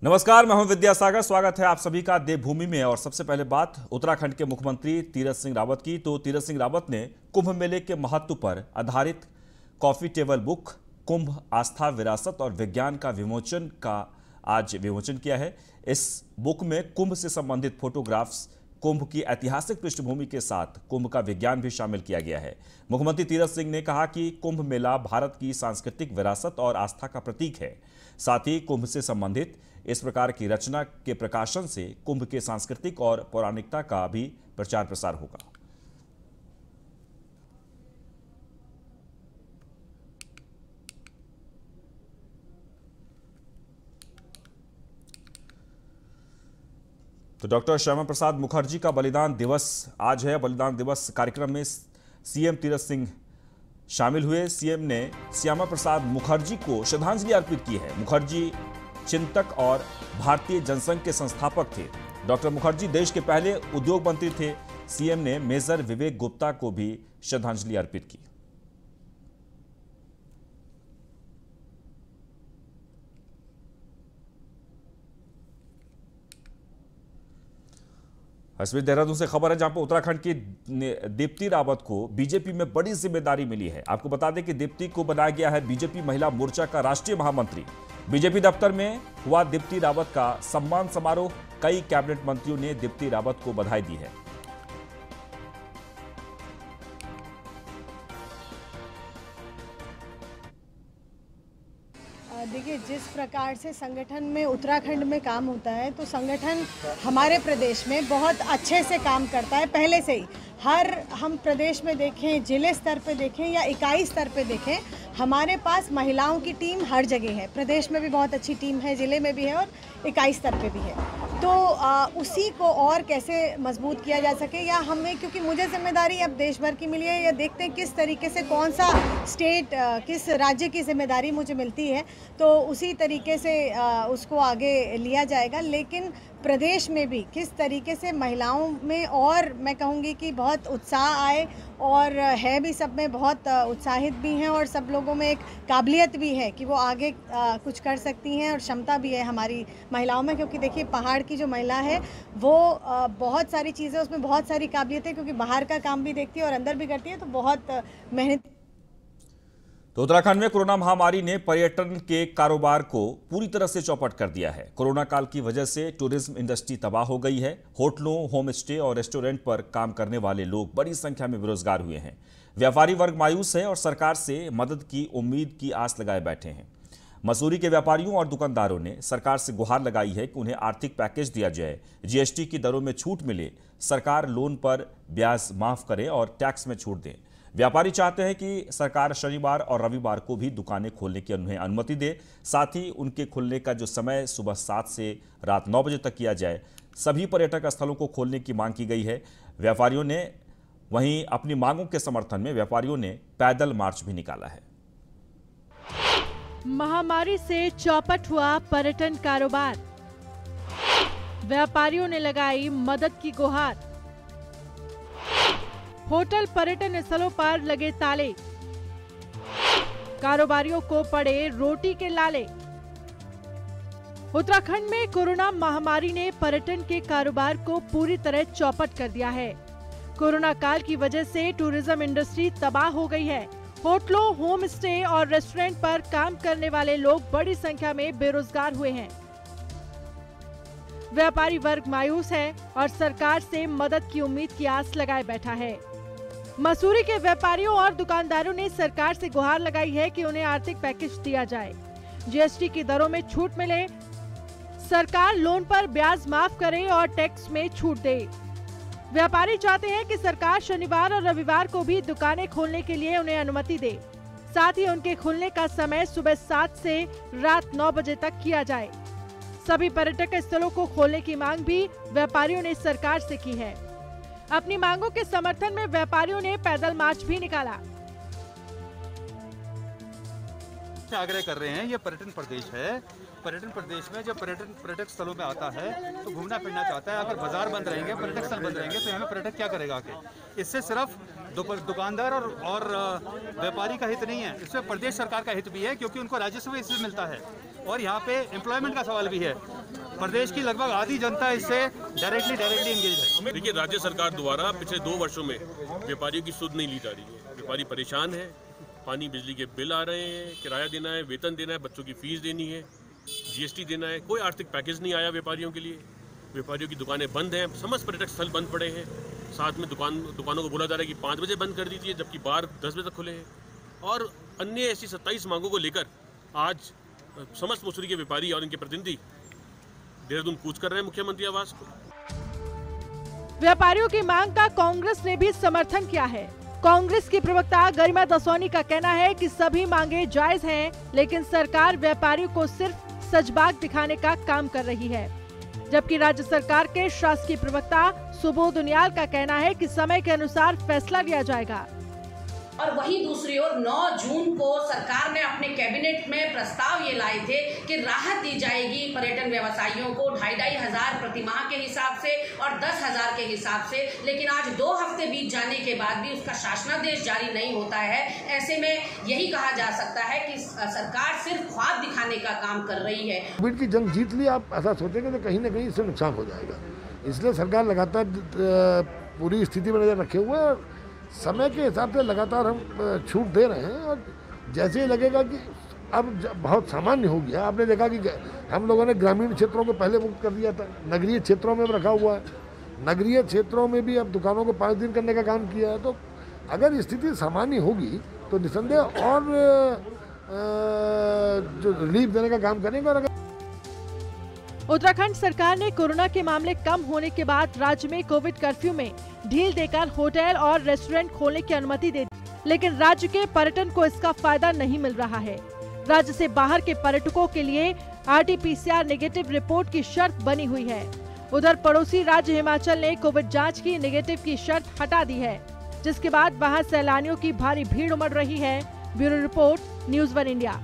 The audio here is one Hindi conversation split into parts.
नमस्कार, मैं हूं विद्यासागर। स्वागत है आप सभी का देवभूमि में। और सबसे पहले बात उत्तराखंड के मुख्यमंत्री तीरथ सिंह रावत की। तो तीरथ सिंह रावत ने कुंभ मेले के महत्व पर आधारित कॉफी टेबल बुक कुंभ आस्था, विरासत और विज्ञान का आज विमोचन किया है। इस बुक में कुंभ से संबंधित फोटोग्राफ्स, कुंभ की ऐतिहासिक पृष्ठभूमि के साथ कुंभ का विज्ञान भी शामिल किया गया है। मुख्यमंत्री तीरथ सिंह ने कहा कि कुंभ मेला भारत की सांस्कृतिक विरासत और आस्था का प्रतीक है। साथ ही कुंभ से संबंधित इस प्रकार की रचना के प्रकाशन से कुंभ के सांस्कृतिक और पौराणिकता का भी प्रचार प्रसार होगा। तो डॉक्टर श्यामा प्रसाद मुखर्जी का बलिदान दिवस आज है। बलिदान दिवस कार्यक्रम में सीएम तीरथ सिंह शामिल हुए। सीएम ने श्यामा प्रसाद मुखर्जी को श्रद्धांजलि अर्पित की है। मुखर्जी चिंतक और भारतीय जनसंघ के संस्थापक थे। डॉक्टर मुखर्जी देश के पहले उद्योग मंत्री थे। सीएम ने मेजर विवेक गुप्ता को भी श्रद्धांजलि अर्पित की। इसमें देहरादून से खबर है, जहां पर उत्तराखंड की दीप्ति रावत को बीजेपी में बड़ी जिम्मेदारी मिली है। आपको बता दें कि दीप्ति को बनाया गया है बीजेपी महिला मोर्चा का राष्ट्रीय महामंत्री। बीजेपी दफ्तर में हुआ दीप्ति रावत का सम्मान समारोह। कई कैबिनेट मंत्रियों ने दीप्ति रावत को बधाई दी है। देखिए, जिस प्रकार से संगठन में उत्तराखंड में काम होता है, तो संगठन हमारे प्रदेश में बहुत अच्छे से काम करता है पहले से ही। हम प्रदेश में देखें, जिले स्तर पे देखें या इकाई स्तर पे देखें, हमारे पास महिलाओं की टीम हर जगह है। प्रदेश में भी बहुत अच्छी टीम है, जिले में भी है और इकाई स्तर पे भी है। तो उसी को और कैसे मजबूत किया जा सके, या हमें, क्योंकि मुझे जिम्मेदारी अब देश भर की मिली है, या देखते हैं किस तरीके से कौन सा स्टेट, किस राज्य की जिम्मेदारी मुझे मिलती है, तो उसी तरीके से उसको आगे लिया जाएगा। लेकिन प्रदेश में भी किस तरीके से महिलाओं में, और मैं कहूँगी कि बहुत उत्साह आए, और है भी, सब में बहुत उत्साहित भी हैं, और सब लोगों में एक काबिलियत भी है कि वो आगे कुछ कर सकती हैं, और क्षमता भी है हमारी महिलाओं में। क्योंकि देखिए, पहाड़ की जो महिला है वो बहुत सारी चीज़ें, उसमें बहुत सारी काबिलियत है, क्योंकि बाहर का काम भी देखती है और अंदर भी करती है, तो बहुत मेहनत। तो उत्तराखंड में कोरोना महामारी ने पर्यटन के कारोबार को पूरी तरह से चौपट कर दिया है। कोरोना काल की वजह से टूरिज्म इंडस्ट्री तबाह हो गई है। होटलों, होम स्टे और रेस्टोरेंट पर काम करने वाले लोग बड़ी संख्या में बेरोजगार हुए हैं। व्यापारी वर्ग मायूस है और सरकार से मदद की उम्मीद की आस लगाए बैठे हैं। मसूरी के व्यापारियों और दुकानदारों ने सरकार से गुहार लगाई है कि उन्हें आर्थिक पैकेज दिया जाए, जीएसटी की दरों में छूट मिले, सरकार लोन पर ब्याज माफ करे और टैक्स में छूट दे। व्यापारी चाहते हैं कि सरकार शनिवार और रविवार को भी दुकानें खोलने की उन्हें अनुमति दे। साथ ही उनके खुलने का जो समय सुबह 7 से रात 9 बजे तक किया जाए। सभी पर्यटक स्थलों को खोलने की मांग की गई है। व्यापारियों ने वहीं अपनी मांगों के समर्थन में व्यापारियों ने पैदल मार्च भी निकाला है। महामारी से चौपट हुआ पर्यटन कारोबार, व्यापारियों ने लगाई मदद की गुहार। होटल, पर्यटन स्थलों पर लगे ताले, कारोबारियों को पड़े रोटी के लाले। उत्तराखंड में कोरोना महामारी ने पर्यटन के कारोबार को पूरी तरह चौपट कर दिया है। कोरोना काल की वजह से टूरिज्म इंडस्ट्री तबाह हो गई है। होटलों, होम स्टे और रेस्टोरेंट पर काम करने वाले लोग बड़ी संख्या में बेरोजगार हुए हैं। व्यापारी वर्ग मायूस है और सरकार से मदद की उम्मीद की आस लगाए बैठा है। मसूरी के व्यापारियों और दुकानदारों ने सरकार से गुहार लगाई है कि उन्हें आर्थिक पैकेज दिया जाए, जीएसटी की दरों में छूट मिले, सरकार लोन पर ब्याज माफ करे और टैक्स में छूट दे। व्यापारी चाहते हैं कि सरकार शनिवार और रविवार को भी दुकानें खोलने के लिए उन्हें अनुमति दे। साथ ही उनके खुलने का समय सुबह 7 से रात 9 बजे तक किया जाए। सभी पर्यटक स्थलों को खोलने की मांग भी व्यापारियों ने सरकार से की है। अपनी मांगों के समर्थन में व्यापारियों ने पैदल मार्च भी निकाला। आग्रह कर रहे हैं, ये पर्यटन प्रदेश है। पर्यटन प्रदेश में जब पर्यटक स्थलों में आता है तो घूमना फिरना चाहता है। अगर बाजार बंद रहेंगे, पर्यटक स्थल बंद रहेंगे, तो यहाँ में पर्यटक क्या करेगा आके? इससे सिर्फ दुकानदार और व्यापारी का हित नहीं है, इसमें प्रदेश सरकार का हित भी है, क्योंकि उनको राजस्व इससे मिलता है। और यहाँ पे एम्प्लॉयमेंट का सवाल भी है। प्रदेश की लगभग आधी जनता इससे डायरेक्टली एंगेज है। देखिए, राज्य सरकार द्वारा पिछले 2 वर्षों में व्यापारियों की सुध नहीं ली जा रही है। व्यापारी परेशान है, पानी बिजली के बिल आ रहे हैं, किराया देना है, वेतन देना है, बच्चों की फीस देनी है, जीएसटी देना है, कोई आर्थिक पैकेज नहीं आया व्यापारियों के लिए। व्यापारियों की दुकानें बंद हैं, समस्त पर्यटक स्थल बंद पड़े हैं। साथ में दुकानों को बोला जा रहा है कि 5 बजे बंद कर दीजिए, जबकि बार 10 बजे तक खुले हैं। और अन्य ऐसी 27 मांगों को लेकर आज समस्त मसूरी के व्यापारी और इनके प्रतिनिधि देहरादून कूच कर रहे हैं मुख्यमंत्री आवास को। व्यापारियों की मांग का कांग्रेस ने भी समर्थन किया है। कांग्रेस की प्रवक्ता गरिमा दसौनी का कहना है कि सभी मांगे जायज हैं, लेकिन सरकार व्यापारियों को सिर्फ सजबाग दिखाने का काम कर रही है। जबकि राज्य सरकार के शासकीय प्रवक्ता सुबोध उनियाल का कहना है कि समय के अनुसार फैसला लिया जाएगा। और वहीं दूसरी ओर 9 जून को सरकार ने अपने कैबिनेट में प्रस्ताव ये लाए थे कि राहत दी जाएगी पर्यटन व्यवसायियों को 2,500 प्रतिमाह के हिसाब से और 10,000 के हिसाब से, लेकिन आज 2 हफ्ते बीत जाने के बाद भी उसका शासनादेश जारी नहीं होता है। ऐसे में यही कहा जा सकता है कि सरकार सिर्फ ख्वाब दिखाने का काम कर रही है। कोविड की जंग जीत ली, आप ऐसा सोचेंगे तो कहीं ना कहीं इससे नुकसान हो जाएगा। इसलिए सरकार लगातार पूरी स्थिति में नजर रखे हुए है। समय के हिसाब से लगातार हम छूट दे रहे हैं और जैसे ही लगेगा कि अब बहुत सामान्य हो गया। आपने देखा कि हम लोगों ने ग्रामीण क्षेत्रों को पहले मुक्त कर दिया था, नगरीय क्षेत्रों में रखा हुआ है। नगरीय क्षेत्रों में भी अब दुकानों को 5 दिन करने का काम किया है। तो अगर स्थिति सामान्य होगी तो निसंदेह और जो रिलीफ देने का काम करेंगे। और उत्तराखंड सरकार ने कोरोना के मामले कम होने के बाद राज्य में कोविड कर्फ्यू में ढील देकर होटल और रेस्टोरेंट खोलने की अनुमति दे दी, लेकिन राज्य के पर्यटन को इसका फायदा नहीं मिल रहा है। राज्य से बाहर के पर्यटकों के लिए RT-PCR नेगेटिव रिपोर्ट की शर्त बनी हुई है। उधर पड़ोसी राज्य हिमाचल ने कोविड जांच की नेगेटिव की शर्त हटा दी है, जिसके बाद वहां सैलानियों की भारी भीड़ उमड़ रही है। Bureau report, news 1 India.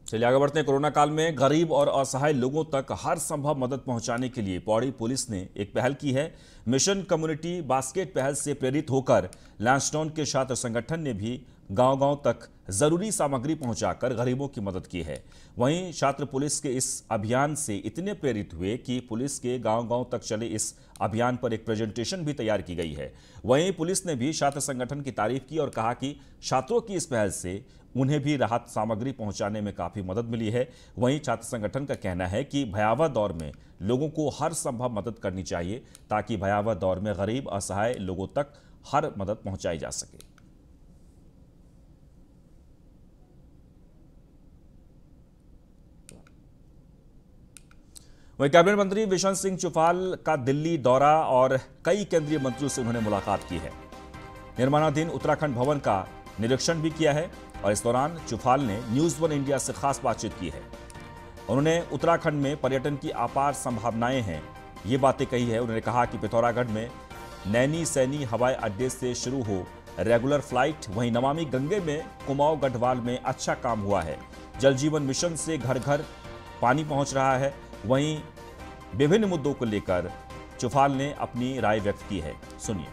चलिए आगे बढ़ते हैं। कोरोना काल में गरीब और असहाय लोगों तक हर संभव मदद पहुंचाने के लिए पौड़ी पुलिस ने एक पहल की है। मिशन कम्युनिटी बास्केट पहल से प्रेरित होकर लैंसडाउन के छात्र संगठन ने भी गांव-गांव तक जरूरी सामग्री पहुंचाकर गरीबों की मदद की है। वहीं छात्र पुलिस के इस अभियान से इतने प्रेरित हुए कि पुलिस के गांव-गांव तक चले इस अभियान पर एक प्रेजेंटेशन भी तैयार की गई है। वहीं पुलिस ने भी छात्र संगठन की तारीफ की और कहा कि छात्रों की इस पहल से उन्हें भी राहत सामग्री पहुंचाने में काफी मदद मिली है। वहीं छात्र संगठन का कहना है कि भयावह दौर में लोगों को हर संभव मदद करनी चाहिए ताकि भयावह दौर में गरीब असहाय लोगों तक हर मदद पहुंचाई जा सके। वहीं कैबिनेट मंत्री विशंत सिंह चुफाल का दिल्ली दौरा और कई केंद्रीय मंत्रियों से उन्होंने मुलाकात की है। निर्माणाधीन उत्तराखंड भवन का निरीक्षण भी किया है और इस दौरान चुफाल ने न्यूज़ 1 इंडिया से खास बातचीत की है। उन्होंने उत्तराखंड में पर्यटन की अपार संभावनाएं हैं, ये बातें कही है। उन्होंने कहा कि पिथौरागढ़ में नैनी सैनी हवाई अड्डे से शुरू हो रेगुलर फ्लाइट, वहीं नमामि गंगे में कुमाऊं गढ़वाल में अच्छा काम हुआ है। जल जीवन मिशन से घर घर पानी पहुंच रहा है। वहीं विभिन्न मुद्दों को लेकर चुफाल ने अपनी राय व्यक्त की है, सुनिए।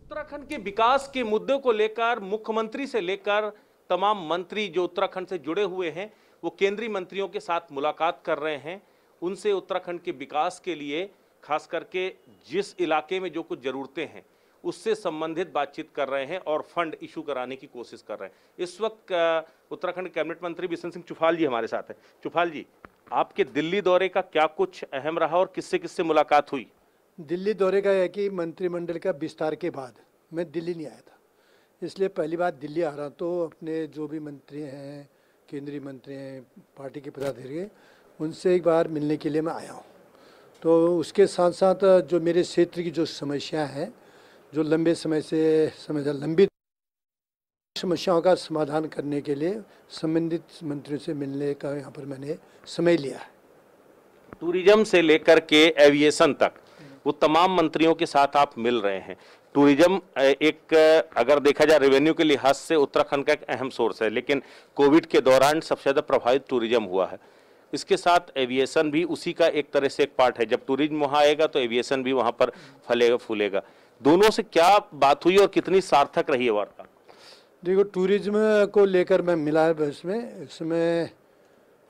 उत्तराखंड के विकास के मुद्दों को लेकर मुख्यमंत्री से लेकर तमाम मंत्री जो उत्तराखंड से जुड़े हुए हैं वो केंद्रीय मंत्रियों के साथ मुलाकात कर रहे हैं। उनसे उत्तराखंड के विकास के लिए खास करके जिस इलाके में जो कुछ ज़रूरतें हैं उससे संबंधित बातचीत कर रहे हैं और फंड इशू कराने की कोशिश कर रहे हैं। इस वक्त उत्तराखंड कैबिनेट मंत्री विशंत सिंह चुफाल जी हमारे साथ हैं। चुफाल जी, आपके दिल्ली दौरे का क्या कुछ अहम रहा और किससे किससे मुलाकात हुई? दिल्ली दौरे का है कि मंत्रिमंडल का विस्तार के बाद मैं दिल्ली नहीं आया था, इसलिए पहली बार दिल्ली आ रहा। तो अपने जो भी मंत्री हैं, केंद्रीय मंत्री हैं, पार्टी के पदाधिकारी, उनसे एक बार मिलने के लिए मैं आया हूँ। तो उसके साथ साथ जो मेरे क्षेत्र की जो समस्या है, जो लंबे समय से लंबी समस्याओं का समाधान करने के लिए संबंधित मंत्रियों से मिलने का यहाँ पर मैंने समय लिया है। टूरिज्म से लेकर के एविएशन तक वो तमाम मंत्रियों के साथ आप मिल रहे हैं। टूरिज्म एक अगर देखा जाए रेवेन्यू के लिहाज से उत्तराखंड का एक अहम सोर्स है, लेकिन कोविड के दौरान सबसे ज़्यादा प्रभावित टूरिज्म हुआ है। इसके साथ एविएशन भी उसी का एक तरह से एक पार्ट है। जब टूरिज्म वहाँ आएगा तो एविएशन भी वहाँ पर फलेगा फूलेगा। दोनों से क्या बात हुई और कितनी सार्थक रही है वार्ता? देखो, टूरिज्म को लेकर मैं मिला है इसमें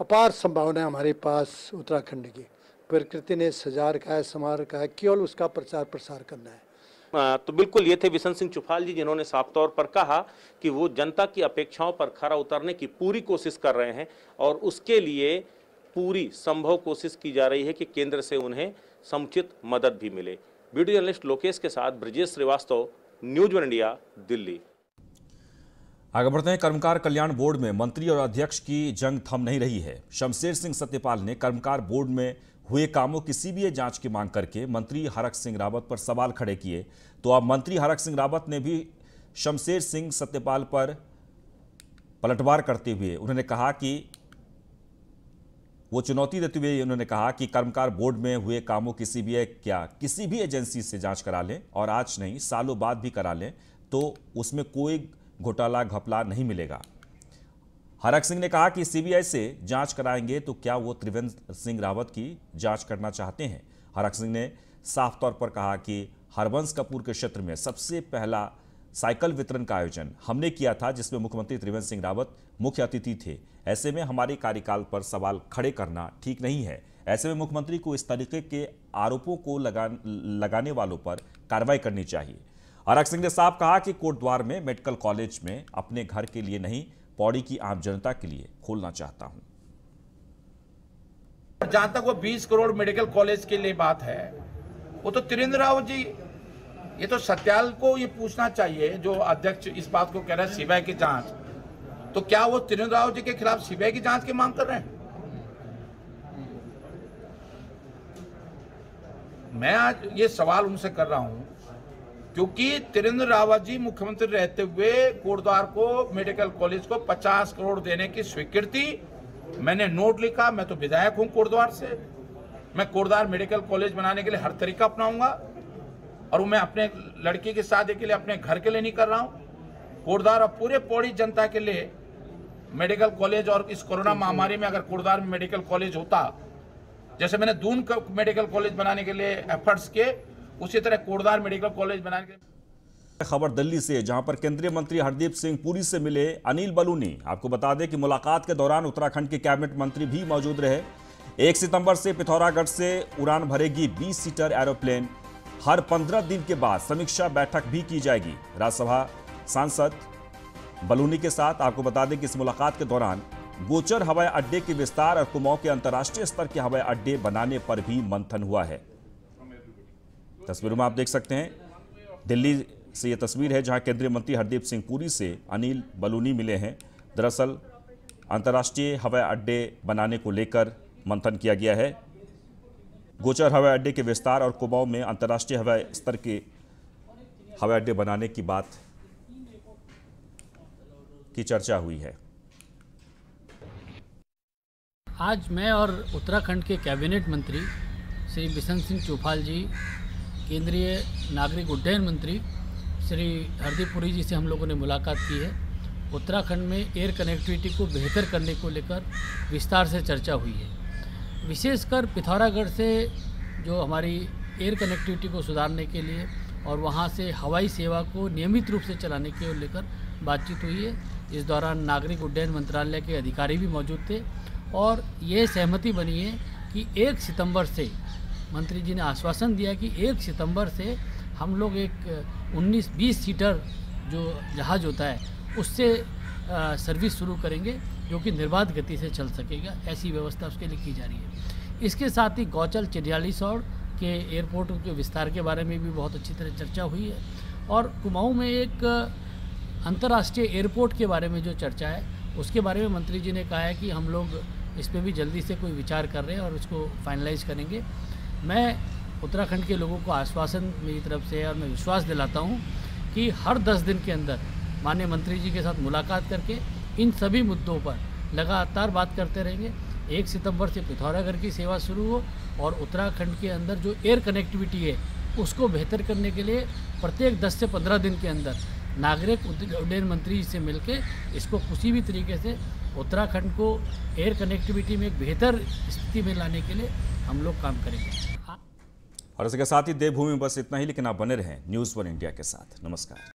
अपार संभावना है हमारे पास उत्तराखंड की। प्रकृति ने सजा रखा है, संवार रखा है, केवल उसका प्रचार प्रसार करना है। तो बिल्कुल ये थे बिशन सिंह चुफाल जी, जिन्होंने साफ तौर पर कहा कि वो जनता की अपेक्षाओं पर खरा उतरने की पूरी कोशिश कर रहे हैं और उसके लिए पूरी संभव कोशिश की जा रही है कि केंद्र से उन्हें समुचित मदद भी मिले। वीडियो जर्नलिस्ट लोकेश के साथ Brajesh Srivastava, news one India, Delhi. आगे बढ़ते हैं। कर्मकार कल्याण बोर्ड में मंत्री और अध्यक्ष की जंग थम नहीं रही है। शमशेर सिंह सत्यपाल ने कर्मकार बोर्ड में हुए कामों की सीबीआई जांच की मांग करके मंत्री हरक सिंह रावत पर सवाल खड़े किए, तो अब मंत्री हरक सिंह रावत ने भी शमशेर सिंह सत्यपाल पर पलटवार करते हुए उन्होंने कहा कि वो चुनौती देते हुए उन्होंने कहा कि कर्मकार बोर्ड में हुए कामों की सीबीआई क्या किसी भी एजेंसी से जांच करा लें, और आज नहीं सालों बाद भी करा लें, तो उसमें कोई घोटाला घपला नहीं मिलेगा। हरक सिंह ने कहा कि सीबीआई से जांच कराएंगे तो क्या वो त्रिवेंद्र सिंह रावत की जांच करना चाहते हैं। हरक सिंह ने साफ तौर पर कहा कि हरबंस कपूर के क्षेत्र में सबसे पहला साइकिल वितरण का आयोजन हमने किया था, जिसमें मुख्यमंत्री त्रिवेंद्र सिंह रावत मुख्य अतिथि थे। ऐसे में हमारे कार्यकाल पर सवाल खड़े करना ठीक नहीं है। ऐसे में मुख्यमंत्री को इस तरीके के आरोपों को लगाने वालों पर कार्रवाई करनी चाहिए। हरक सिंह ने साफ कहा कि कोटद्वार में मेडिकल कॉलेज में अपने घर के लिए नहीं, पौड़ी की आम जनता के लिए खोलना चाहता हूं। जहां तक वो 20 करोड़ मेडिकल कॉलेज के लिए बात है, वो तो त्रिवेंद्र रावत जी, ये तो सत्याल को ये पूछना चाहिए जो अध्यक्ष इस बात को कह रहा है सीबीआई की जांच, तो क्या वो त्रिवेंद्र रावत जी के खिलाफ सीबीआई की जांच की मांग कर रहे हैं? मैं आज ये सवाल उनसे कर रहा हूं क्योंकि त्रिवेंद्र रावत जी मुख्यमंत्री रहते हुए कोटद्वार को मेडिकल कॉलेज को 50 करोड़ देने की स्वीकृति, मैंने नोट लिखा। मैं तो विधायक हूं कोटद्वार से, मैं कोटद्वार मेडिकल कॉलेज बनाने के लिए हर तरीका अपनाऊंगा, और वो मैं अपने लड़की की शादी के लिए, अपने घर के लिए नहीं कर रहा हूं। कोटद्वार और पूरे पौड़ी जनता के लिए मेडिकल कॉलेज, और इस कोरोना महामारी में अगर कोटद्वार में मेडिकल कॉलेज होता, जैसे मैंने दून मेडिकल कॉलेज बनाने के लिए एफर्ट्स किए, उसी तरह कोटद्वार मेडिकल कॉलेज बनाने के। खबर दिल्ली से, जहां पर केंद्रीय मंत्री हरदीप सिंह पुरी से मिले अनिल बलूनी। आपको बता दें कि मुलाकात के दौरान उत्तराखंड के कैबिनेट मंत्री भी मौजूद रहे। 1 सितंबर से पिथौरागढ़ से उड़ान भरेगी 20 सीटर एरोप्लेन। हर 15 दिन के बाद समीक्षा बैठक भी की जाएगी। राज्यसभा सांसद बलूनी के साथ आपको बता दें कि इस मुलाकात के दौरान गोचर हवाई अड्डे के विस्तार और कुमाऊं के अंतर्राष्ट्रीय स्तर के हवाई अड्डे बनाने पर भी मंथन हुआ है। तस्वीरों में आप देख सकते हैं, दिल्ली से यह तस्वीर है जहां केंद्रीय मंत्री हरदीप सिंह पुरी से अनिल बलूनी मिले हैं। दरअसल अंतर्राष्ट्रीय हवाई अड्डे बनाने को लेकर मंथन किया गया है। गोचर हवाई अड्डे के विस्तार और कुमाऊं में अंतर्राष्ट्रीय हवाई स्तर के हवाई अड्डे बनाने की बात की चर्चा हुई है। आज मैं और उत्तराखंड के कैबिनेट मंत्री श्री बिशन सिंह चुफाल जी, केंद्रीय नागरिक उड्डयन मंत्री श्री हरदीप पुरी जी से हम लोगों ने मुलाकात की है। उत्तराखंड में एयर कनेक्टिविटी को बेहतर करने को लेकर विस्तार से चर्चा हुई है। विशेषकर पिथौरागढ़ से जो हमारी एयर कनेक्टिविटी को सुधारने के लिए और वहां से हवाई सेवा को नियमित रूप से चलाने के लेकर बातचीत हुई है। इस दौरान नागरिक उड्डयन मंत्रालय के अधिकारी भी मौजूद थे और ये सहमति बनी है कि 1 सितंबर से, मंत्री जी ने आश्वासन दिया कि 1 सितंबर से हम लोग एक 19-20 सीटर जो जहाज़ होता है उससे सर्विस शुरू करेंगे, जो कि निर्बाध गति से चल सकेगा। ऐसी व्यवस्था उसके लिए की जा रही है। इसके साथ ही गौचर चिड़ियालीसौड़ के एयरपोर्ट के विस्तार के बारे में भी बहुत अच्छी तरह चर्चा हुई है और कुमाऊं में एक अंतर्राष्ट्रीय एयरपोर्ट के बारे में जो चर्चा है उसके बारे में मंत्री जी ने कहा है कि हम लोग इस पर भी जल्दी से कोई विचार कर रहे हैं और उसको फाइनलाइज करेंगे। मैं उत्तराखंड के लोगों को आश्वासन मेरी तरफ से है और मैं विश्वास दिलाता हूं कि हर 10 दिन के अंदर माननीय मंत्री जी के साथ मुलाकात करके इन सभी मुद्दों पर लगातार बात करते रहेंगे। 1 सितंबर से पिथौरागढ़ की सेवा शुरू हो और उत्तराखंड के अंदर जो एयर कनेक्टिविटी है उसको बेहतर करने के लिए प्रत्येक 10 से 15 दिन के अंदर नागरिक उड्डयन मंत्री से मिलके इसको किसी भी तरीके से उत्तराखंड को एयर कनेक्टिविटी में एक बेहतर स्थिति में लाने के लिए हम लोग काम करेंगे। और इसके साथ ही देवभूमि में बस इतना ही, लेकिन आप बने रहें न्यूज़ 1 इंडिया के साथ। नमस्कार।